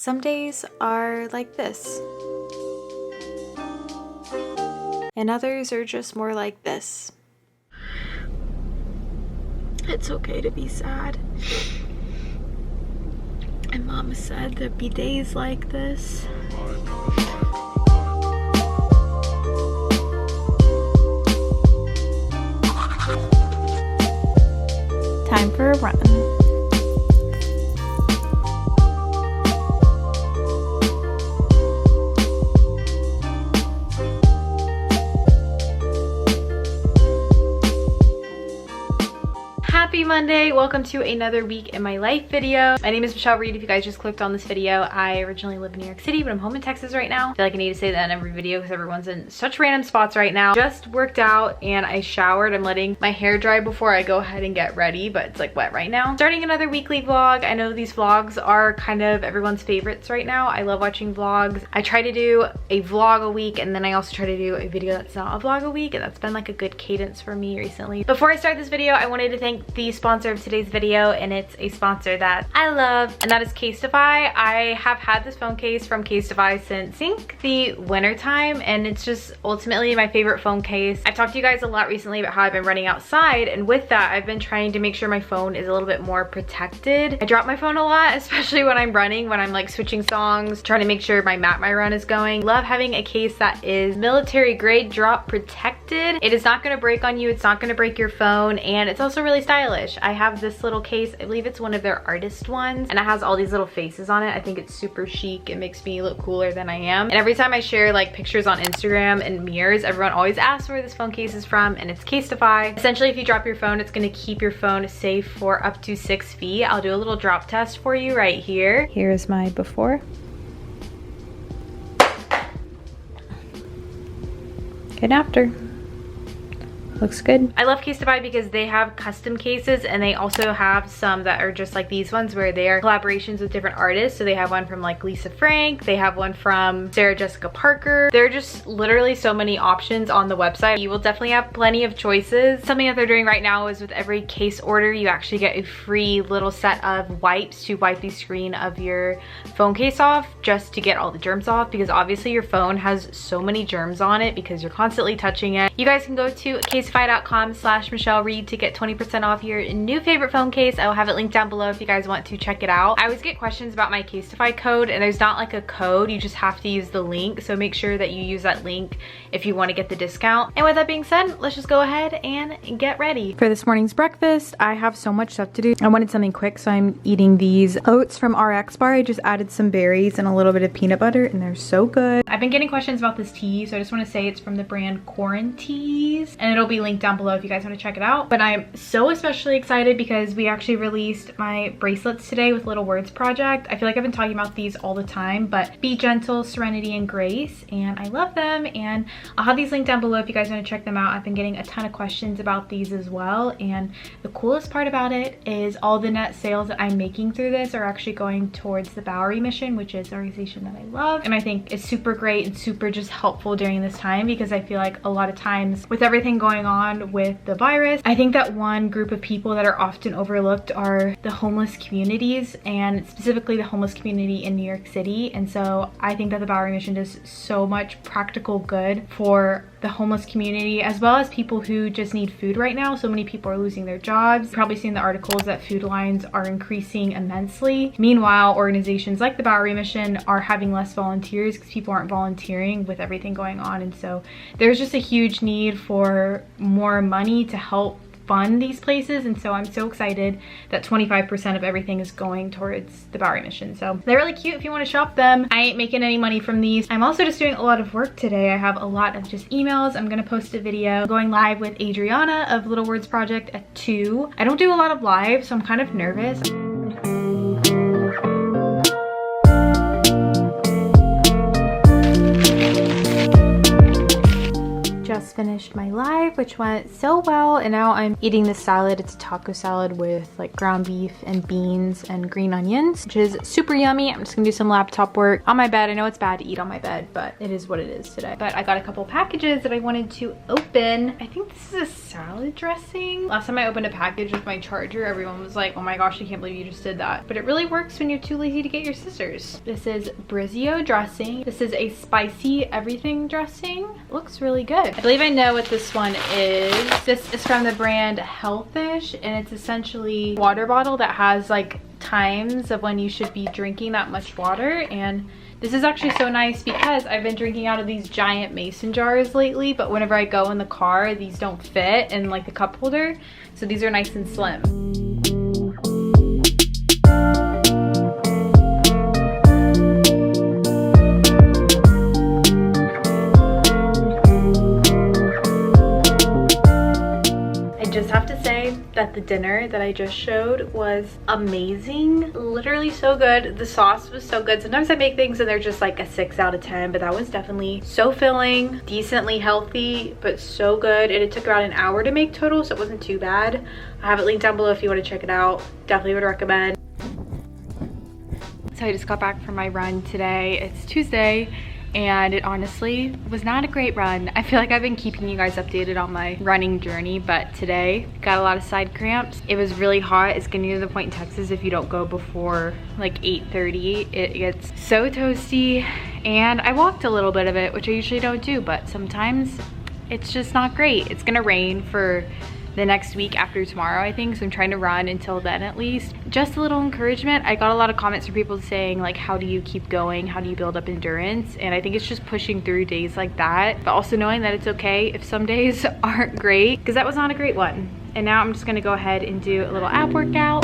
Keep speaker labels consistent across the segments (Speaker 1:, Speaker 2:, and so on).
Speaker 1: Some days are like this, and others are just more like this. It's okay to be sad. And Mama said there'd be days like this. Time for a run. Happy Monday, welcome to another week in my life video. My name is Michelle Reed. If you guys just clicked on this video, I originally live in New York City, but I'm home in Texas right now. I feel like I need to say that in every video because everyone's in such random spots right now. Just worked out and I showered. I'm letting my hair dry before I go ahead and get ready, but it's like wet right now. Starting another weekly vlog. I know these vlogs are kind of everyone's favorites right now. I love watching vlogs. I try to do a vlog a week, and then I also try to do a video that's not a vlog a week, and that's been like a good cadence for me recently. Before I start this video, I wanted to thank the sponsor of today's video, and it's a sponsor that I love, and that is Casetify. I have had this phone case from Casetify since I think the winter time, and it's just ultimately my favorite phone case. I've talked to you guys a lot recently about how I've been running outside, and with that I've been trying to make sure my phone is a little bit more protected. I drop my phone a lot, especially when I'm running, when I'm like switching songs, trying to make sure my map my run is going. Love having a case that is military grade drop protected. It is not going to break on you, it's not going to break your phone, and it's also really stylish. I have this little case, I believe it's one of their artist ones, and it has all these little faces on it. I think it's super chic. It makes me look cooler than I am. And every time I share like pictures on Instagram and mirrors, everyone always asks where this phone case is from, and it's Casetify. Essentially, if you drop your phone, it's going to keep your phone safe for up to 6 feet. I'll do a little drop test for you right here. Here's my before. Good after. Looks good. I love Casetify because they have custom cases, and they also have some that are just like these ones where they are collaborations with different artists. So they have one from like Lisa Frank, they have one from Sarah Jessica Parker. There are just literally so many options on the website. You will definitely have plenty of choices. Something that they're doing right now is with every case order, you actually get a free little set of wipes to wipe the screen of your phone case off, just to get all the germs off, because obviously your phone has so many germs on it because you're constantly touching it. You guys can go to Casetify.com/Michelle Reed to get 20% off your new favorite phone case. I will have it linked down below if you guys want to check it out. I always get questions about my Casetify code, and there's not like a code, you just have to use the link. So make sure that you use that link if you want to get the discount. And with that being said, let's just go ahead and get ready. For this morning's breakfast, I have so much stuff to do. I wanted something quick, so I'm eating these oats from RX Bar. I just added some berries and a little bit of peanut butter, and they're so good. I've been getting questions about this tea, so I just want to say it's from the brand Corn Teas, and it'll be linked down below if you guys want to check it out. But I'm so especially excited because we actually released my bracelets today with Little Words Project. I feel like I've been talking about these all the time, but Be Gentle, Serenity, and Grace, and I love them, and I'll have these linked down below if you guys want to check them out. I've been getting a ton of questions about these as well, and the coolest part about it is all the net sales that I'm making through this are actually going towards the Bowery Mission, which is an organization that I love, and I think is super great and super just helpful during this time, because I feel like a lot of times with everything going on with the virus, I think that one group of people that are often overlooked are the homeless communities, and specifically the homeless community in New York City. And so I think that the Bowery Mission does so much practical good for the homeless community, as well as people who just need food right now. So many people are losing their jobs. You've probably seen the articles that food lines are increasing immensely. Meanwhile, organizations like the Bowery Mission are having less volunteers because people aren't volunteering with everything going on. And so there's just a huge need for more money to help fund these places, and so I'm so excited that 25% of everything is going towards the Bowery Mission. So they're really cute if you want to shop them. I ain't making any money from these. I'm also just doing a lot of work today. I have a lot of just emails. I'm gonna post a video going live with Adriana of Little Words Project at 2. I don't do a lot of live, so I'm kind of nervous. Just finished finished my live, which went so well, and now I'm eating this salad. It's a taco salad with like ground beef and beans and green onions, which is super yummy. I'm just gonna do some laptop work on my bed. I know it's bad to eat on my bed, but it is what it is today. But I got a couple packages that I wanted to open. I think this is a salad dressing. Last time I opened a package with my charger, everyone was like, oh my gosh, I can't believe you just did that. But it really works when you're too lazy to get your scissors. This is Brizio dressing. This is a spicy everything dressing. It looks really good. I believe I know what this one is. This is from the brand Healthish, and it's essentially a water bottle that has like times of when you should be drinking that much water. And this is actually so nice because I've been drinking out of these giant mason jars lately, but whenever I go in the car, these don't fit in like the cup holder. So these are nice and slim. That the dinner that I just showed was amazing, literally so good. The sauce was so good. Sometimes I make things and they're just like a 6 out of 10, but that was definitely so filling, decently healthy, but so good. And it took about an hour to make total, so it wasn't too bad. I have it linked down below if you want to check it out. Definitely would recommend. So I just got back from my run today. It's Tuesday, and it honestly was not a great run. I feel like I've been keeping you guys updated on my running journey, but today got a lot of side cramps. It was really hot. It's getting to the point in Texas, if you don't go before like 8:30, it gets so toasty. And I walked a little bit of it, which I usually don't do, but sometimes it's just not great. It's gonna rain for the next week after tomorrow, I think, so I'm trying to run until then at least. Just a little encouragement. I got a lot of comments from people saying like, how do you keep going, how do you build up endurance? And I think it's just pushing through days like that, but also knowing that it's okay if some days aren't great, because that was not a great one. And now I'm just gonna go ahead and do a little ab workout.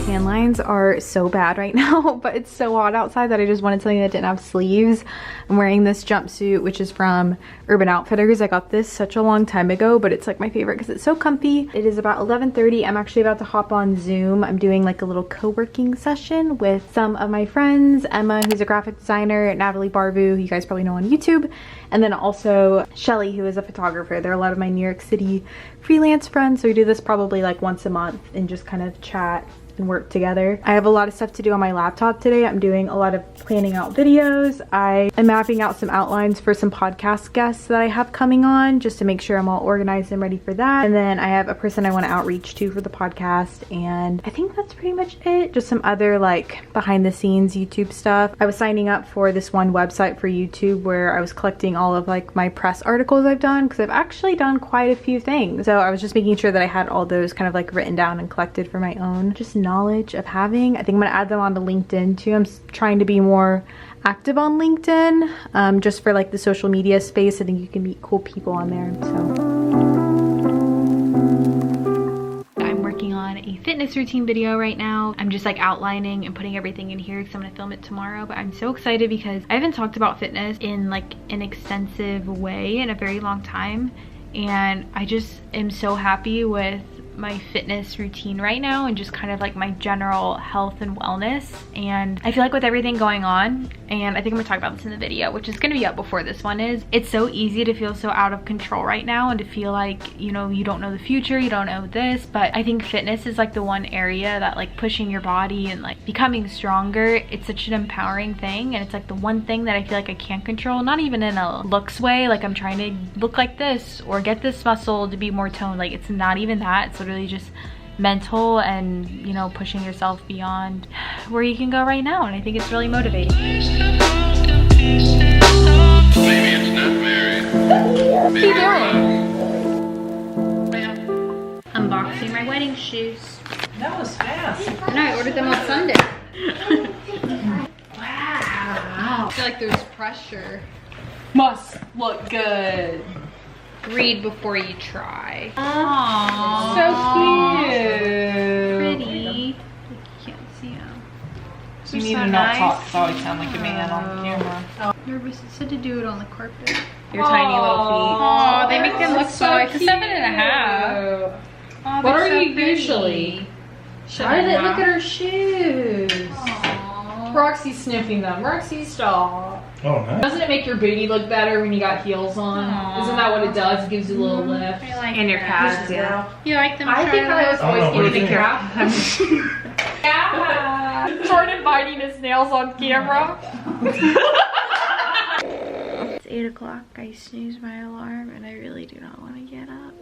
Speaker 1: Tan lines are so bad right now, but it's so hot outside that I just wanted something that didn't have sleeves. I'm wearing this jumpsuit, which is from Urban Outfitters. I got this such a long time ago, but it's like my favorite because it's so comfy. It is about 11:30. I'm actually about to hop on Zoom. I'm doing like a little co-working session with some of my friends, Emma, who's a graphic designer, Natalie Barbu, who you guys probably know on YouTube, and then also Shelly, who is a photographer. They're a lot of my New York City freelance friends, so we do this probably like once a month and just kind of chat and work together. I have a lot of stuff to do on my laptop today. I'm doing a lot of planning out videos. I am mapping out some outlines for some podcast guests that I have coming on, just to make sure I'm all organized and ready for that. And then I have a person I want to outreach to for the podcast, and I think that's pretty much it. Just some other like behind the scenes YouTube stuff. I was signing up for this one website for YouTube where I was collecting all of like my press articles I've done, because I've actually done quite a few things. So I was just making sure that I had all those kind of like written down and collected for my own just knowledge of having. I think I'm gonna add them onto LinkedIn too. I'm trying to be more active on LinkedIn, just for like the social media space. I think you can meet cool people on there. So I'm working on a fitness routine video right now. I'm just like outlining and putting everything in here because I'm gonna film it tomorrow. But I'm so excited because I haven't talked about fitness in like an extensive way in a very long time, and I just am so happy with my fitness routine right now and just kind of like my general health and wellness. And I feel like with everything going on, and I think I'm gonna talk about this in the video, which is gonna be up before this one is, it's so easy to feel so out of control right now and to feel like, you know, you don't know the future, you don't know this. But I think fitness is like the one area that like pushing your body and like becoming stronger, it's such an empowering thing. And it's like the one thing that I feel like I can't control, not even in a looks way, like I'm trying to look like this or get this muscle to be more toned. Like it's not even that. It's literally just mental and, you know, pushing yourself beyond where you can go right now. And I think it's really motivating. Unboxing my wedding shoes.
Speaker 2: That was fast.
Speaker 1: And I ordered them on Sunday. Wow. I feel like there's pressure.
Speaker 2: Must look good.
Speaker 1: Read before you try.
Speaker 2: Aww. So cute.
Speaker 1: Pretty. You can't see them.
Speaker 2: You need to not talk because I always sound like a man on camera.
Speaker 1: Oh. Nervous. It said to do it on the carpet.
Speaker 2: Your tiny little feet.
Speaker 1: Oh, they make them look so
Speaker 2: cute.
Speaker 1: 7.5. Oh,
Speaker 2: what are
Speaker 1: so
Speaker 2: you
Speaker 1: pretty.
Speaker 2: usually?
Speaker 1: Look at her shoes.
Speaker 2: Aww. Roxy's sniffing them. Roxy, stop.
Speaker 3: Oh, nice.
Speaker 2: Doesn't it make your booty look better when you got heels on?
Speaker 1: Aww.
Speaker 2: Isn't that what it does? It gives you a little lift.
Speaker 1: I like and your calves, yeah. You like them,
Speaker 2: I think I was always
Speaker 3: what
Speaker 2: eating
Speaker 3: do you
Speaker 2: calf. Yeah. Jordan biting his nails on camera.
Speaker 1: It's 8 o'clock. I snoozed my alarm and I really do not want to get up.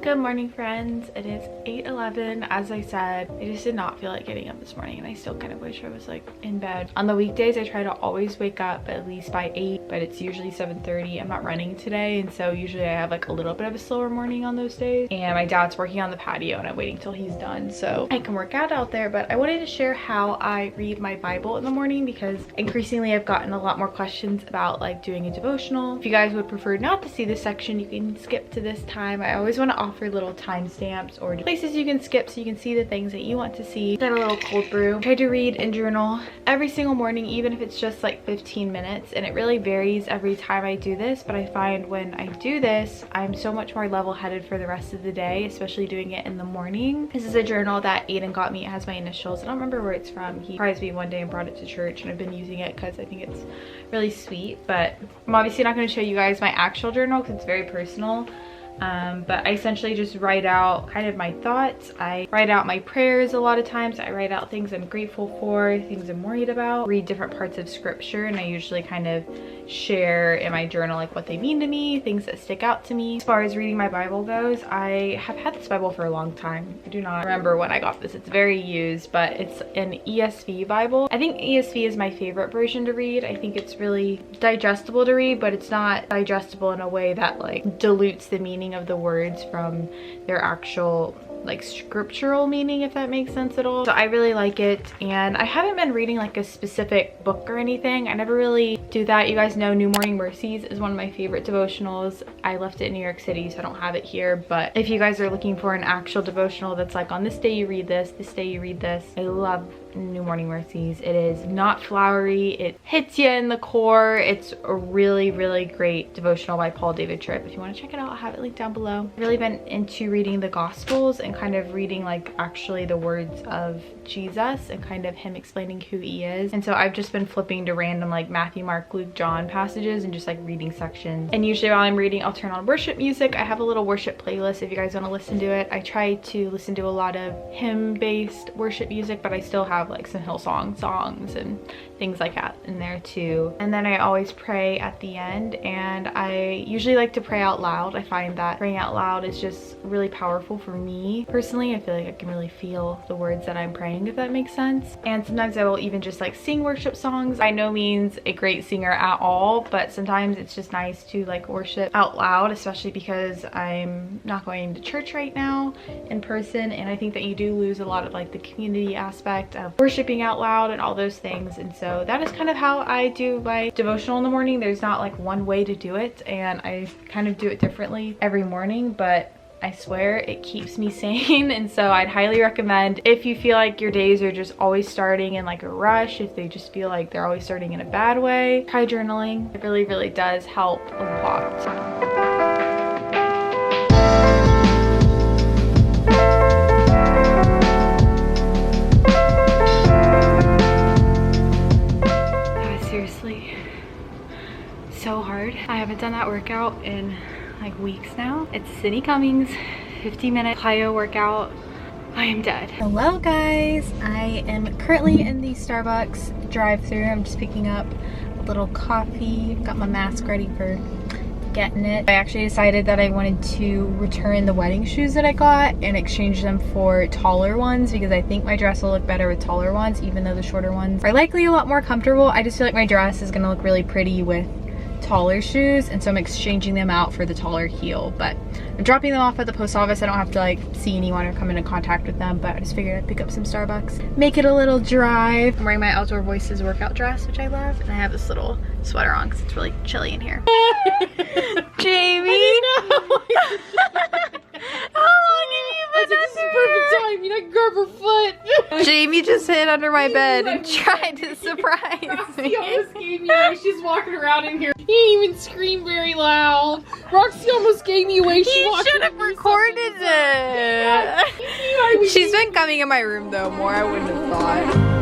Speaker 1: Good morning, friends. It is 8:11. As I said, I just did not feel like getting up this morning and I still kind of wish I was like in bed. On the weekdays, I try to always wake up at least by 8, but it's usually 7:30. I'm not running today, and so usually I have like a little bit of a slower morning on those days. And my dad's working on the patio and I'm waiting till he's done so I can work out there. But I wanted to share how I read my Bible in the morning because increasingly I've gotten a lot more questions about like doing a devotional. If you guys would prefer not to see this section, you can skip to this time. I always want to offer little timestamps or places you can skip so you can see the things that you want to see. Then a little cold brew. I try to read and journal every single morning, even if it's just like 15 minutes, and it really varies every time I do this, but I find when I do this, I'm so much more level-headed for the rest of the day, especially doing it in the morning. This is a journal that Aiden got me. It has my initials. I don't remember where it's from. He surprised me one day and brought it to church, and I've been using it because I think it's really sweet, but I'm obviously not going to show you guys my actual journal because it's very personal. But I essentially just write out kind of my thoughts. I write out my prayers a lot of times. I write out things I'm grateful for, things I'm worried about, read different parts of scripture, and I usually kind of share in my journal like what they mean to me, things that stick out to me. As far as reading my Bible goes, I have had this Bible for a long time. I do not remember when I got this. It's very used, but it's an ESV Bible. I think ESV is my favorite version to read. I think it's really digestible to read, but it's not digestible in a way that like dilutes the meaning of the words from their actual like scriptural meaning, if that makes sense at all. So I really like it, and I haven't been reading like a specific book or anything. I never really do that. You guys know New Morning Mercies is one of my favorite devotionals. I left it in New York City, so I don't have it here, but if you guys are looking for an actual devotional that's like on this day you read this day you read this, I love New Morning Mercies. It is not flowery, it hits you in the core. It's a really great devotional by Paul David Tripp. If you want to check it out, I'll have it linked down below. I've really been into reading the Gospels and kind of reading like actually the words of Jesus and kind of him explaining who he is. And so I've just been flipping to random like Matthew, Mark, Luke, John passages and just like reading sections. And usually while I'm reading, I'll turn on worship music. I have a little worship playlist if you guys want to listen to it. I try to listen to a lot of hymn-based worship music, but I still have like some Hillsong songs and things like that in there too. And then I always pray at the end, and I usually like to pray out loud. I find that praying out loud is just really powerful for me personally. I feel like I can really feel the words that I'm praying, if that makes sense. And sometimes I will even just like sing worship songs. By no means a great singer at all, but sometimes it's just nice to like worship out loud, especially because I'm not going to church right now in person, and I think that you do lose a lot of like the community aspect of worshiping out loud and all those things. And so that is kind of how I do my devotional in the morning. There's not like one way to do it, and I kind of do it differently every morning, but I swear it keeps me sane. And so I'd highly recommend, if you feel like your days are just always starting in like a rush, if they just feel like they're always starting in a bad way, try journaling. It really does help a lot. Seriously, so hard. I haven't done that workout in like weeks now. It's Sydney Cummings 50-minute plyo workout. I am dead. Hello guys, I am currently in the Starbucks drive-thru. I'm just picking up a little coffee. Got my mask ready for getting it. I actually decided that I wanted to return the wedding shoes that I got and exchange them for taller ones because I think my dress will look better with taller ones, even though the shorter ones are likely a lot more comfortable. I just feel like my dress is gonna look really pretty with taller shoes, and so I'm exchanging them out for the taller heel. But I'm dropping them off at the post office. I don't have to like see anyone or come into contact with them, but I just figured I'd pick up some Starbucks, make it a little drive. I'm wearing my Outdoor Voices workout dress, which I love, and I have this little sweater on because it's really chilly in here. Jamie! How long have you been
Speaker 2: This is perfect time. You know, grab her foot.
Speaker 1: Jamie just hid under my bed and tried to surprise me.
Speaker 2: She almost gave me away. She's walking around in here. He didn't even scream very loud. Roxy almost gave me away.
Speaker 1: He should have recorded it. She's been coming in my room though more. I wouldn't have thought.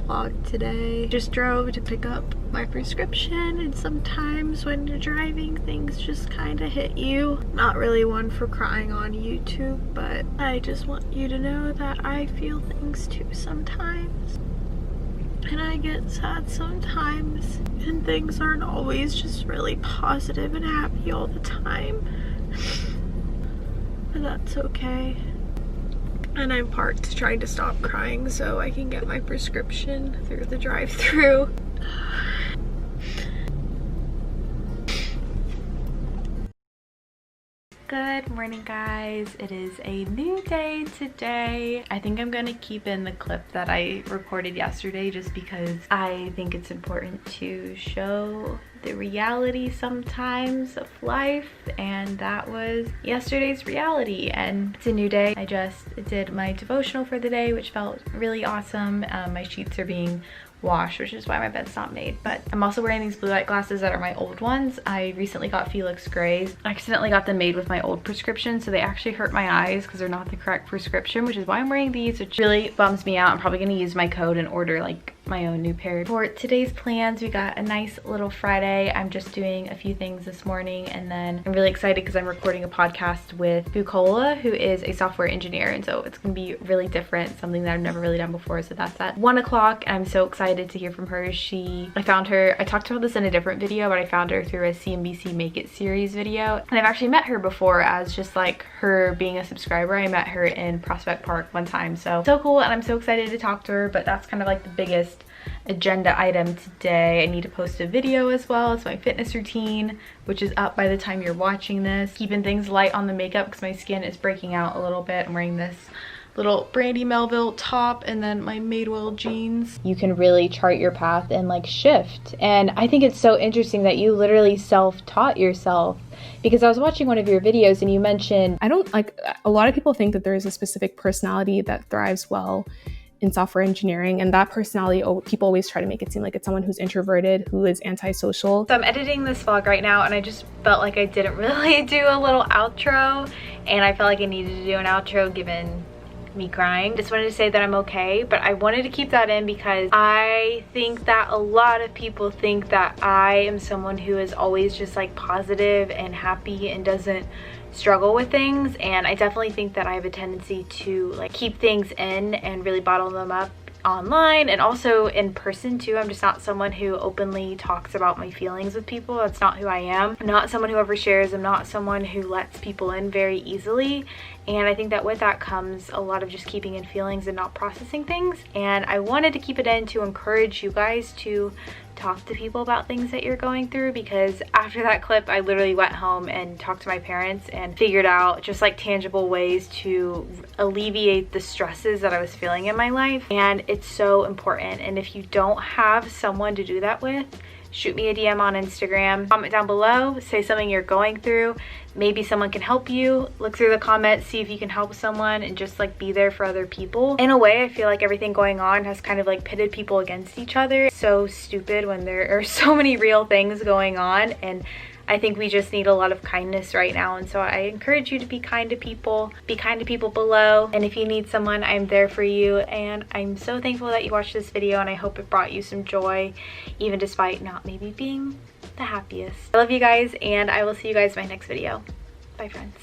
Speaker 1: Vlogged today. Just drove to pick up my prescription, and sometimes when you're driving things just kind of hit you. Not really one for crying on YouTube, but I just want you to know that I feel things too sometimes, and I get sad sometimes, and things aren't always just really positive and happy all the time. But that's okay. And I'm parked trying to stop crying so I can get my prescription through the drive-thru. Good morning, guys. It is a new day today. I think I'm gonna keep in the clip that I recorded yesterday just because I think it's important to show the reality sometimes of life, and that was yesterday's reality. And it's a new day. I just did my devotional for the day, which felt really awesome. My sheets are being washed, which is why my bed's not made. But I'm also wearing these blue light glasses that are my old ones. I recently got Felix Grays. I accidentally got them made with my old prescription, so they actually hurt my eyes because they're not the correct prescription, which is why I'm wearing these, which really bums me out. I'm probably gonna use my code and order like my own new pair. For today's plans, we got a nice little Friday. I'm just doing a few things this morning, and then I'm really excited because I'm recording a podcast with Bukola, who is a software engineer, and so it's gonna be really different, something that I've never really done before. So that's at 1 o'clock, and I'm so excited to hear from her. I found her, I talked about this in a different video, but I found her through a CNBC Make It series video, and I've actually met her before as just like her being a subscriber. I met her in Prospect Park one time, so cool, and I'm so excited to talk to her. But that's kind of like the biggest agenda item today. I need to post a video as well. It's my fitness routine, which is up by the time you're watching this. Keeping things light on the makeup because my skin is breaking out a little bit. I'm wearing this little Brandy Melville top and then my Madewell jeans. You can really chart your path and like shift. And I think it's so interesting that you literally self-taught yourself, because I was watching one of your videos and you mentioned,
Speaker 3: a lot of people think that there is a specific personality that thrives well in software engineering, and that personality, people always try to make it seem like it's someone who's introverted, who is antisocial.
Speaker 1: So I'm editing this vlog right now, and I just felt like I didn't really do a little outro, and I felt like I needed to do an outro given me crying. Just wanted to say that I'm okay, but I wanted to keep that in because I think that a lot of people think that I am someone who is always just like positive and happy and doesn't struggle with things, and I definitely think that I have a tendency to like keep things in and really bottle them up online and also in person too. I'm just not someone who openly talks about my feelings with people. That's not who I am. I'm not someone who overshares. I'm not someone who lets people in very easily, and I think that with that comes a lot of just keeping in feelings and not processing things. And I wanted to keep it in to encourage you guys to talk to people about things that you're going through, because after that clip I literally went home and talked to my parents and figured out just like tangible ways to alleviate the stresses that I was feeling in my life, and it's so important. And if you don't have someone to do that with, shoot me a DM on Instagram, comment down below, say something you're going through. Maybe someone can help you. Look through the comments, see if you can help someone, and just like be there for other people. In a way, I feel like everything going on has kind of like pitted people against each other. It's so stupid when there are so many real things going on, and I think we just need a lot of kindness right now. And so I encourage you to be kind to people. Be kind to people below. And if you need someone, I'm there for you. And I'm so thankful that you watched this video, and I hope it brought you some joy, even despite not maybe being the happiest. I love you guys, and I will see you guys in my next video. Bye, friends.